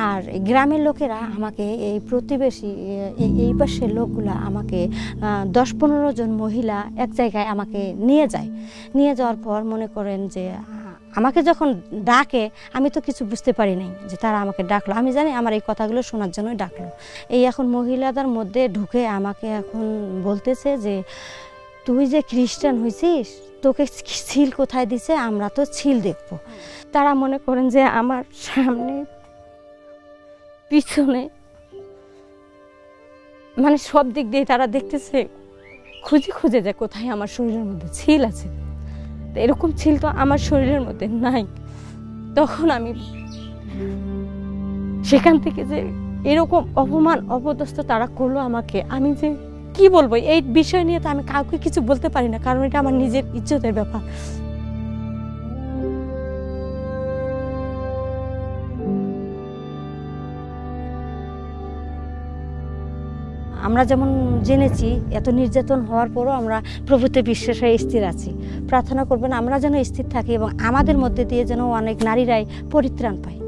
আর গ্রামের লোকেরা আমাকে এই প্রতিবেশী এই পাশের লোকগুলা আমাকে 10-15 জন মহিলা এক জায়গায় আমাকে নিয়ে যায়। নিয়ে যাওয়ার পর মনে করেন যে আমাকে যখন ডাকে আমি তো কিছু বুঝতে পারি নাই যে তারা আমাকে ডাকলো, আমি জানি আমার এই কথাগুলো শোনার জন্যই ডাকলো। এই এখন মহিলাদের মধ্যে ঢুকে আমাকে এখন বলতেছে যে তুই যে খ্রিস্টান হয়েছিস, তোকে ছিল কোথায় দিছে, আমরা তো ছিল দেখবো। তারা মনে করেন যে আমার সামনে পিছনে মানে সব দিক দিয়ে তারা দেখতেছে, খুঁজে খুঁজে যে কোথায় আমার শরীরের মধ্যে ছিল আছে। এরকম ছিল তো আমার শরীরের মধ্যে নাই। তখন আমি সেখান থেকে যে এরকম অপমান অপদস্থ তারা করলো আমাকে, আমি যে কি বলবো এই বিষয় নিয়ে তো আমি কাউকে কিছু বলতে পারি না, কারণ এটা আমার নিজের ইজ্জতের ব্যাপার। আমরা যেমন জেনেছি এত নির্যাতন হওয়ার পরও আমরা প্রভুতে বিশ্বাসে স্থির আছি। প্রার্থনা করবেন আমরা যেন স্থির থাকি এবং আমাদের মধ্যে দিয়ে যেন অনেক নারীরাই পরিত্রাণ পায়।